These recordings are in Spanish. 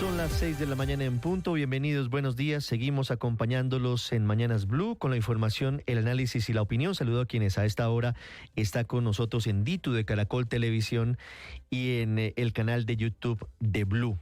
Son las 6 de la mañana en punto. Bienvenidos, buenos días. Seguimos acompañándolos en Mañanas Blue con la información, el análisis y la opinión. Saludo a quienes a esta hora está con nosotros en Ditu de Caracol Televisión y en el canal de YouTube de Blue.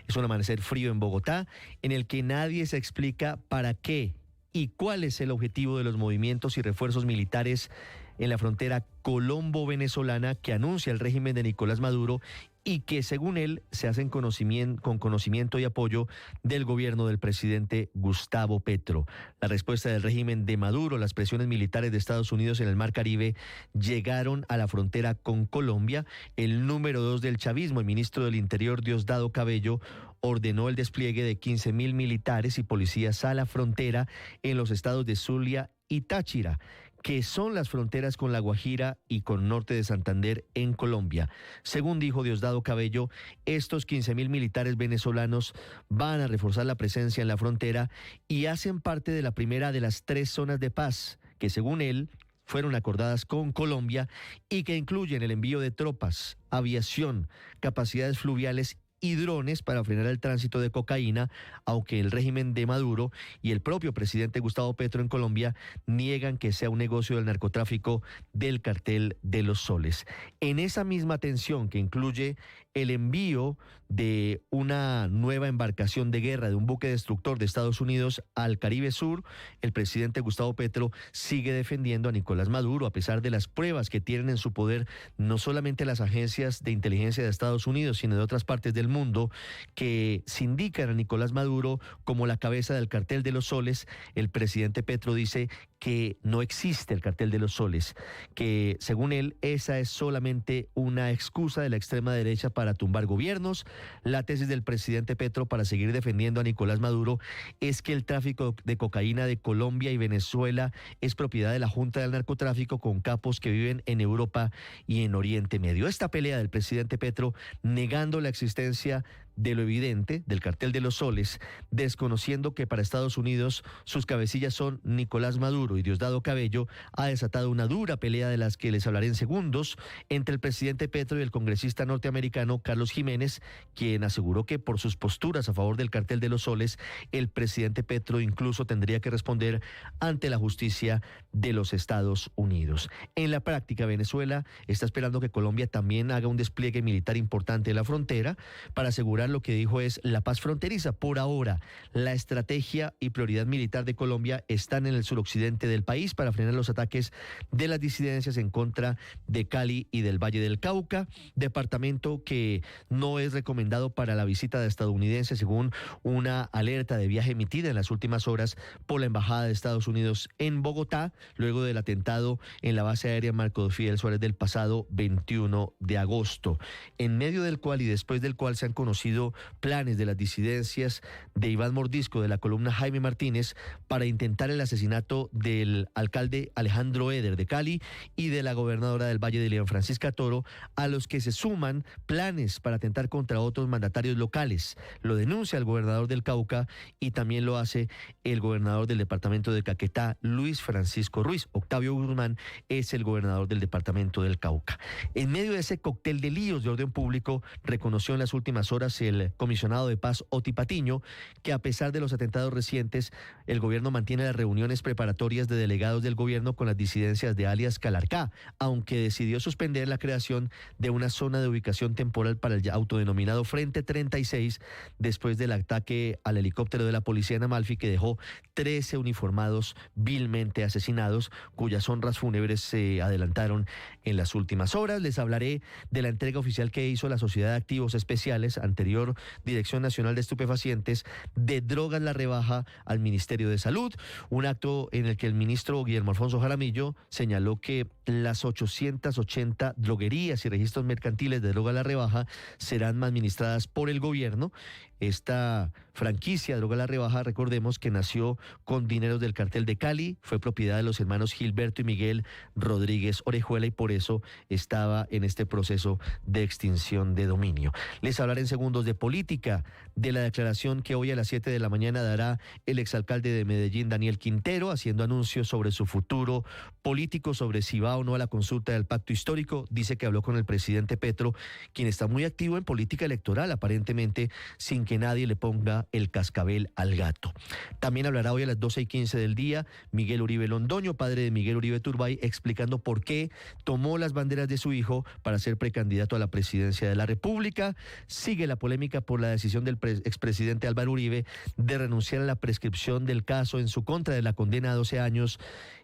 Es un amanecer frío en Bogotá en el que nadie se explica para qué y cuál es el objetivo de los movimientos y refuerzos militares en la frontera colombo-venezolana que anuncia el régimen de Nicolás Maduro y que, según él, se hacen con conocimiento y apoyo del gobierno del presidente Gustavo Petro. La respuesta del régimen de Maduro, las presiones militares de Estados Unidos en el Mar Caribe, llegaron a la frontera con Colombia. El número 2 del chavismo, el ministro del Interior, Diosdado Cabello, ordenó el despliegue de 15.000 militares y policías a la frontera en los estados de Zulia y Táchira, que son las fronteras con La Guajira y con norte de Santander en Colombia. Según dijo Diosdado Cabello, estos 15.000 militares venezolanos van a reforzar la presencia en la frontera y hacen parte de la primera de las 3 zonas de paz que, según él, fueron acordadas con Colombia y que incluyen el envío de tropas, aviación, capacidades fluviales y drones para frenar el tránsito de cocaína, aunque el régimen de Maduro y el propio presidente Gustavo Petro en Colombia niegan que sea un negocio del narcotráfico del cartel de los soles. En esa misma tensión que incluye el envío de una nueva embarcación de guerra de un buque destructor de Estados Unidos al Caribe Sur, el presidente Gustavo Petro sigue defendiendo a Nicolás Maduro a pesar de las pruebas que tienen en su poder no solamente las agencias de inteligencia de Estados Unidos, sino de otras partes del mundo que se indican a Nicolás Maduro como la cabeza del cartel de los soles. El presidente Petro dice que no existe el cartel de los soles, que según él esa es solamente una excusa de la extrema derecha para tumbar gobiernos. La tesis del presidente Petro para seguir defendiendo a Nicolás Maduro es que el tráfico de cocaína de Colombia y Venezuela es propiedad de la Junta del Narcotráfico con capos que viven en Europa y en Oriente Medio. Esta pelea del presidente Petro negando la existencia de lo evidente del cartel de los soles, desconociendo que para Estados Unidos sus cabecillas son Nicolás Maduro y Diosdado Cabello, ha desatado una dura pelea de las que les hablaré en segundos entre el presidente Petro y el congresista norteamericano Carlos Jiménez, quien aseguró que por sus posturas a favor del cartel de los soles, el presidente Petro incluso tendría que responder ante la justicia de los Estados Unidos. En la práctica, Venezuela está esperando que Colombia también haga un despliegue militar importante en la frontera para asegurar lo que dijo es la paz fronteriza. Por ahora, la estrategia y prioridad militar de Colombia están en el suroccidente del país para frenar los ataques de las disidencias en contra de Cali y del Valle del Cauca, departamento que no es recomendado para la visita de estadounidenses, según una alerta de viaje emitida en las últimas horas por la Embajada de Estados Unidos en Bogotá, luego del atentado en la base aérea Marco Fidel Suárez del pasado 21 de agosto, en medio del cual y después del cual se han conocido planes de las disidencias de Iván Mordisco de la columna Jaime Martínez para intentar el asesinato del alcalde Alejandro Eder de Cali y de la gobernadora del Valle de León Francisca Toro, a los que se suman planes para atentar contra otros mandatarios locales. Lo denuncia el gobernador del Cauca y también lo hace el gobernador del departamento de Caquetá, Luis Francisco Ruiz. Octavio Guzmán es el gobernador del departamento del Cauca. En medio de ese cóctel de líos de orden público, reconoció en las últimas horas el comisionado de paz Oti Patiño que a pesar de los atentados recientes, el gobierno mantiene las reuniones preparatorias de delegados del gobierno con las disidencias de alias Calarcá, aunque decidió suspender la creación de una zona de ubicación temporal para el autodenominado Frente 36 después del ataque al helicóptero de la policía en Amalfi que dejó 13 uniformados vilmente asesinados, cuyas honras fúnebres se adelantaron en las últimas horas. Les hablaré de la entrega oficial que hizo la Sociedad de Activos Especiales, anterior Dirección Nacional de Estupefacientes, de drogas La Rebaja al Ministerio de Salud, un acto en el que el ministro Guillermo Alfonso Jaramillo señaló que las 880 droguerías y registros mercantiles de droga La Rebaja serán administradas por el gobierno. Esta franquicia Droga La Rebaja, recordemos que nació con dineros del cartel de Cali, fue propiedad de los hermanos Gilberto y Miguel Rodríguez Orejuela y por eso estaba en este proceso de extinción de dominio. Les hablaré en segundos de política, de la declaración que hoy a las 7 de la mañana dará el exalcalde de Medellín, Daniel Quintero, haciendo anuncios sobre su futuro político, sobre si va o no a la consulta del pacto histórico. Dice que habló con el presidente Petro, quien está muy activo en política electoral, aparentemente sin que nadie le ponga el cascabel al gato. También hablará hoy a las 12:15 del día Miguel Uribe Londoño, padre de Miguel Uribe Turbay, explicando por qué tomó las banderas de su hijo para ser precandidato a la presidencia de la República. Sigue la polémica por la decisión del expresidente Álvaro Uribe de renunciar a la prescripción del caso en su contra, de la condena a 12 años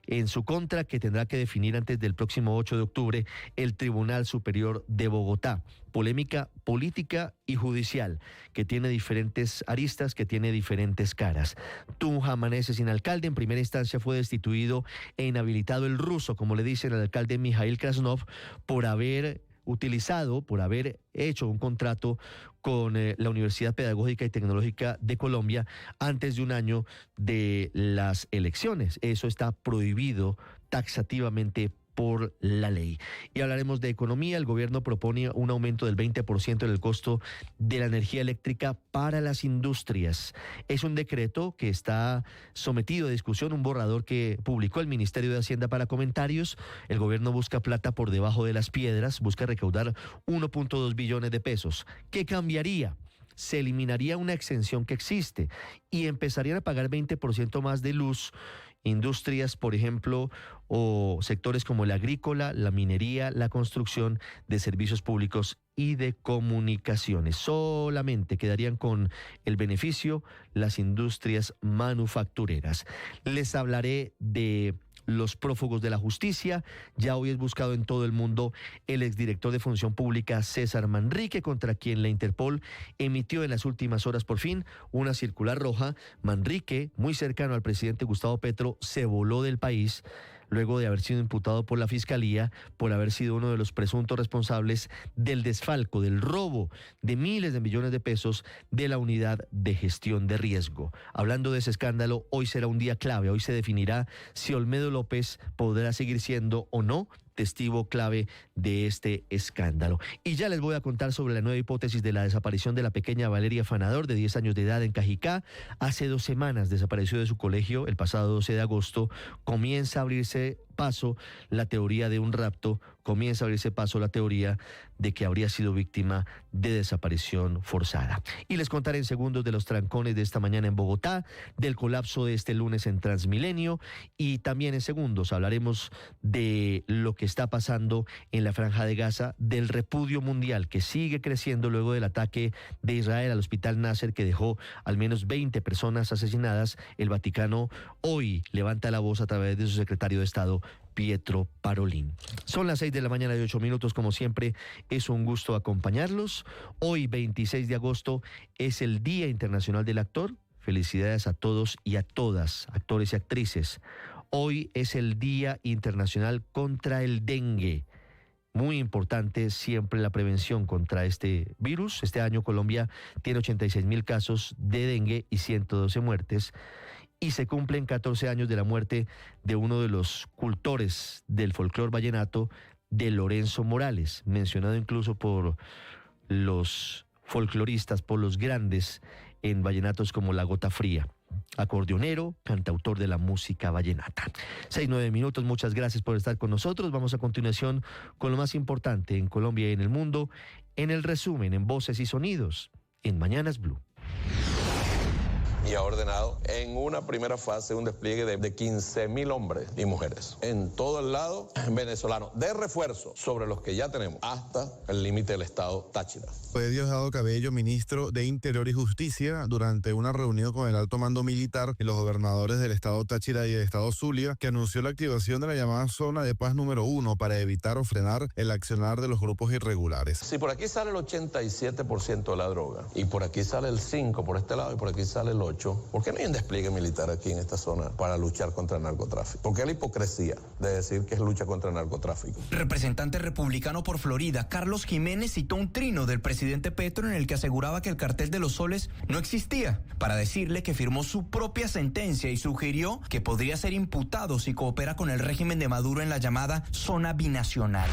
en su contra, que tendrá que definir antes del próximo 8 de octubre el Tribunal Superior de Bogotá. Polémica política y judicial que tiene diferentes aristas, que tiene diferentes caras. Tunja amanece sin alcalde. En primera instancia fue destituido e inhabilitado el ruso, como le dicen al alcalde Mijail Krasnov, por haber hecho un contrato con la Universidad Pedagógica y Tecnológica de Colombia antes de un año de las elecciones. Eso está prohibido taxativamente por la ley. Y hablaremos de economía. El gobierno propone un aumento del 20% en el costo de la energía eléctrica para las industrias. Es un decreto que está sometido a discusión, un borrador que publicó el Ministerio de Hacienda para comentarios. El gobierno busca plata por debajo de las piedras, busca recaudar 1.2 billones de pesos. ¿Qué cambiaría? Se eliminaría una exención que existe y empezarían a pagar 20% más de luz industrias, por ejemplo, o sectores como el agrícola, la minería, la construcción, de servicios públicos y de comunicaciones. Solamente quedarían con el beneficio las industrias manufactureras. Les hablaré de los prófugos de la justicia. Ya hoy es buscado en todo el mundo el exdirector de Función Pública César Manrique, contra quien la Interpol emitió en las últimas horas por fin una circular roja. Manrique, muy cercano al presidente Gustavo Petro, se voló del país luego de haber sido imputado por la Fiscalía por haber sido uno de los presuntos responsables del desfalco, del robo de miles de millones de pesos de la Unidad de Gestión de Riesgo. Hablando de ese escándalo, hoy será un día clave. Hoy se definirá si Olmedo López podrá seguir siendo o no testigo clave de este escándalo. Y ya les voy a contar sobre la nueva hipótesis de la desaparición de la pequeña Valeria Fanador, de 10 años de edad, en Cajicá. Hace 2 semanas desapareció de su colegio, el pasado 12 de agosto. Comienza a abrirse paso la teoría de un rapto, comienza a abrirse paso la teoría de que habría sido víctima de desaparición forzada. Y les contaré en segundos de los trancones de esta mañana en Bogotá, del colapso de este lunes en Transmilenio, y también en segundos hablaremos de lo que está pasando en la Franja de Gaza, del repudio mundial que sigue creciendo luego del ataque de Israel al Hospital Nasser, que dejó al menos 20 personas asesinadas. El Vaticano hoy levanta la voz a través de su secretario de Estado, Pietro Parolin. Son las 6 de la mañana y 8 minutos. Como siempre, es un gusto acompañarlos. Hoy, 26 de agosto, es el Día Internacional del Actor. Felicidades a todos y a todas, actores y actrices. Hoy es el Día Internacional contra el Dengue. Muy importante siempre la prevención contra este virus. Este año Colombia tiene 86.000 casos de dengue y 112 muertes. Y se cumplen 14 años de la muerte de uno de los cultores del folclore vallenato, de Lorenzo Morales, mencionado incluso por los folcloristas, por los grandes en vallenatos como La Gota Fría. Acordeonero, cantautor de la música vallenata. 6-9 minutos, muchas gracias por estar con nosotros. Vamos a continuación con lo más importante en Colombia y en el mundo, en el resumen, en Voces y Sonidos, en Mañanas Blue. Y ha ordenado en una primera fase un despliegue de 15.000 hombres y mujeres en todo el lado venezolano, de refuerzo sobre los que ya tenemos hasta el límite del estado Táchira. Fue Diosdado Cabello, ministro de Interior y Justicia, durante una reunión con el alto mando militar y los gobernadores del estado Táchira y del estado Zulia, que anunció la activación de la llamada zona de paz número 1 para evitar o frenar el accionar de los grupos irregulares. Si por aquí sale el 87% de la droga, y por aquí sale el 5% por este lado, y por aquí sale el 8%, 8, ¿por qué no hay un despliegue militar aquí en esta zona para luchar contra el narcotráfico? ¿Por qué la hipocresía de decir que es lucha contra el narcotráfico? Representante republicano por Florida, Carlos Jiménez citó un trino del presidente Petro en el que aseguraba que el cartel de los soles no existía, para decirle que firmó su propia sentencia y sugirió que podría ser imputado si coopera con el régimen de Maduro en la llamada zona binacional.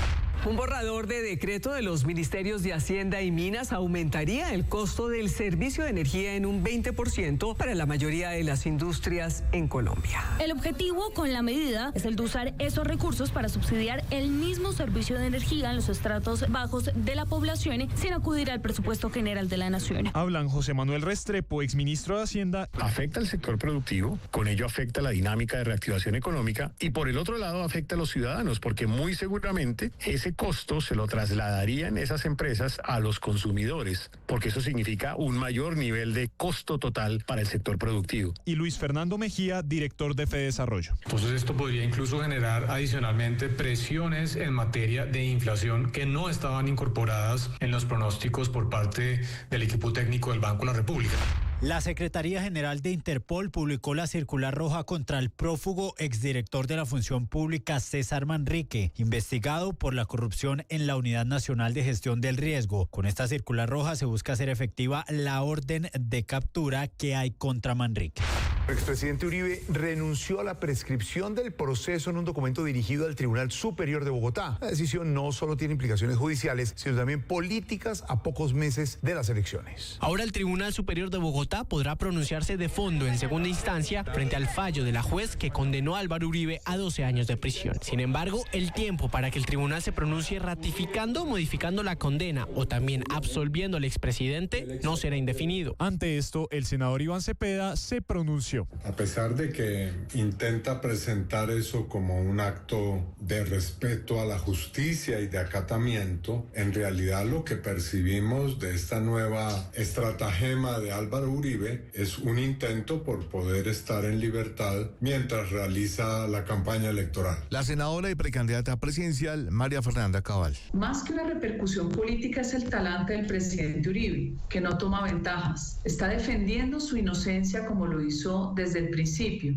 Un borrador de decreto de los ministerios de Hacienda y Minas aumentaría el costo del servicio de energía en un 20% para la mayoría de las industrias en Colombia. El objetivo con la medida es el de usar esos recursos para subsidiar el mismo servicio de energía en los estratos bajos de la población sin acudir al presupuesto general de la nación. Hablan José Manuel Restrepo, exministro de Hacienda. Afecta al sector productivo, con ello afecta la dinámica de reactivación económica y por el otro lado afecta a los ciudadanos porque muy seguramente ese costo se lo trasladarían esas empresas a los consumidores, porque eso significa un mayor nivel de costo total para el sector productivo. Y Luis Fernando Mejía, director de Fedesarrollo. Entonces esto podría incluso generar adicionalmente presiones en materia de inflación que no estaban incorporadas en los pronósticos por parte del equipo técnico del Banco de la República. La Secretaría General de Interpol publicó la circular roja contra el prófugo exdirector de la Función Pública César Manrique, investigado por la corrupción en la Unidad Nacional de Gestión del Riesgo. Con esta circular roja se busca hacer efectiva la orden de captura que hay contra Manrique. El expresidente Uribe renunció a la prescripción del proceso en un documento dirigido al Tribunal Superior de Bogotá. La decisión no solo tiene implicaciones judiciales, sino también políticas a pocos meses de las elecciones. Ahora el Tribunal Superior de Bogotá podrá pronunciarse de fondo en segunda instancia frente al fallo de la juez que condenó a Álvaro Uribe a 12 años de prisión. Sin embargo, el tiempo para que el tribunal se pronuncie ratificando o modificando la condena o también absolviendo al expresidente no será indefinido. Ante esto, el senador Iván Cepeda se pronunció. A pesar de que intenta presentar eso como un acto de respeto a la justicia y de acatamiento, en realidad lo que percibimos de esta nueva estratagema de Álvaro Uribe es un intento por poder estar en libertad mientras realiza la campaña electoral. La senadora y precandidata presidencial María Fernanda Cabal. Más que una repercusión política es el talante del presidente Uribe, que no toma ventajas. Está defendiendo su inocencia como lo hizo desde el principio.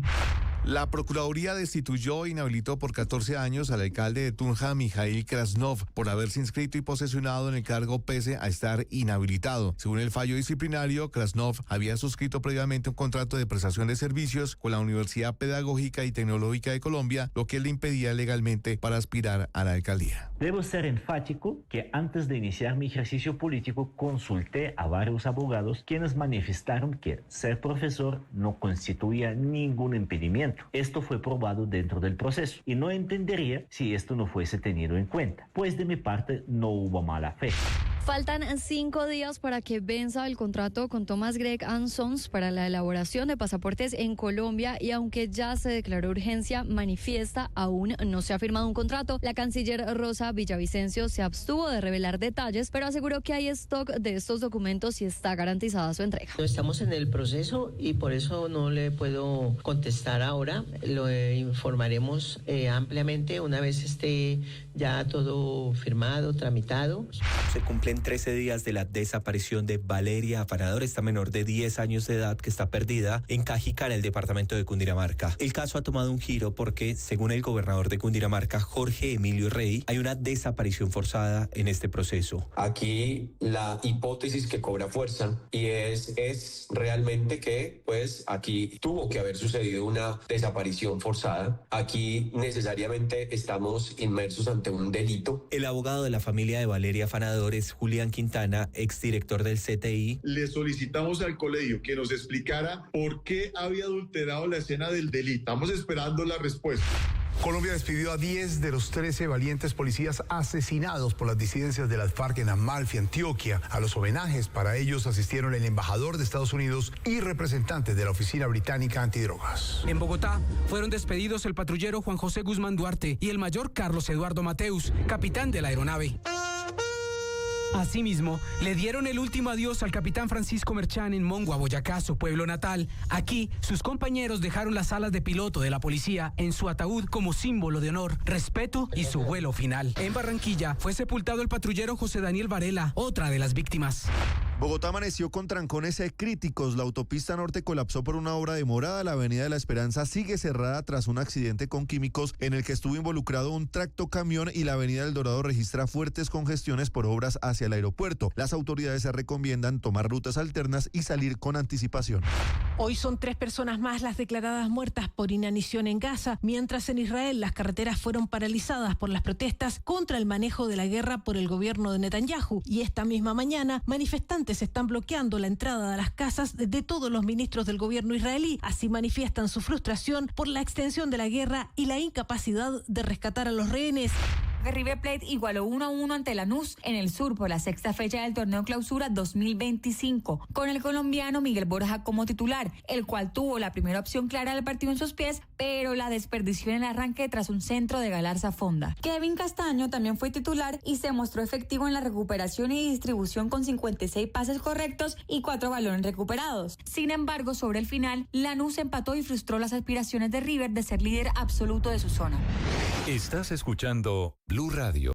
La Procuraduría destituyó e inhabilitó por 14 años al alcalde de Tunja, Mijail Krasnov, por haberse inscrito y posesionado en el cargo pese a estar inhabilitado. Según el fallo disciplinario, Krasnov había suscrito previamente un contrato de prestación de servicios con la Universidad Pedagógica y Tecnológica de Colombia, lo que le impedía legalmente para aspirar a la alcaldía. Debo ser enfático que antes de iniciar mi ejercicio político consulté a varios abogados quienes manifestaron que ser profesor no constituía ningún impedimento. Esto fue probado dentro del proceso y no entendería si esto no fuese tenido en cuenta, pues de mi parte no hubo mala fe. Faltan 5 días para que venza el contrato con Thomas Gregg & Sons para la elaboración de pasaportes en Colombia y aunque ya se declaró urgencia manifiesta, aún no se ha firmado un contrato. La canciller Rosa Villavicencio se abstuvo de revelar detalles, pero aseguró que hay stock de estos documentos y está garantizada su entrega. Estamos en el proceso y por eso no le puedo contestar ahora. Lo informaremos ampliamente una vez esté ya todo firmado, tramitado. Se cumplen 13 días de la desaparición de Valeria Afanador, esta menor de 10 años de edad que está perdida en Cajicá, en el departamento de Cundinamarca. El caso ha tomado un giro porque, según el gobernador de Cundinamarca, Jorge Emilio Rey, hay una desaparición forzada en este proceso. Aquí la hipótesis que cobra fuerza y es realmente que pues aquí tuvo que haber sucedido una desaparición forzada. Aquí necesariamente estamos inmersos ante un delito. El abogado de la familia de Valeria Afanador es Julián Quintana, exdirector del CTI. Le solicitamos al colegio que nos explicara por qué había adulterado la escena del delito. Estamos esperando la respuesta. Colombia despidió a 10 de los 13 valientes policías asesinados por las disidencias de las FARC en Amalfi, Antioquia. A los homenajes para ellos asistieron el embajador de Estados Unidos y representantes de la Oficina Británica Antidrogas. En Bogotá fueron despedidos el patrullero Juan José Guzmán Duarte y el mayor Carlos Eduardo Mateus, capitán de la aeronave. Asimismo, le dieron el último adiós al capitán Francisco Merchán en Mongua, Boyacá, su pueblo natal. Aquí, sus compañeros dejaron las alas de piloto de la policía en su ataúd como símbolo de honor, respeto y su vuelo final. En Barranquilla fue sepultado el patrullero José Daniel Varela, otra de las víctimas. Bogotá amaneció con trancones críticos. La autopista norte colapsó por una obra demorada. La avenida de la Esperanza sigue cerrada tras un accidente con químicos en el que estuvo involucrado un tractocamión, y la avenida del Dorado registra fuertes congestiones por obras hacia el aeropuerto. Las autoridades se recomiendan tomar rutas alternas y salir con anticipación. Hoy son 3 personas más las declaradas muertas por inanición en Gaza, mientras en Israel las carreteras fueron paralizadas por las protestas contra el manejo de la guerra por el gobierno de Netanyahu. Y esta misma mañana, manifestantes están bloqueando la entrada a las casas de todos los ministros del gobierno israelí. Así manifiestan su frustración por la extensión de la guerra y la incapacidad de rescatar a los rehenes. River Plate igualó 1-1 ante Lanús en el sur por la 6ª fecha del torneo Clausura 2025, con el colombiano Miguel Borja como titular, el cual tuvo la primera opción clara del partido en sus pies, pero la desperdició en el arranque tras un centro de Galarza Fonda. Kevin Castaño también fue titular y se mostró efectivo en la recuperación y distribución con 56 pases correctos y 4 balones recuperados. Sin embargo, sobre el final, Lanús empató y frustró las aspiraciones de River de ser líder absoluto de su zona. Estás escuchando Blue Radio.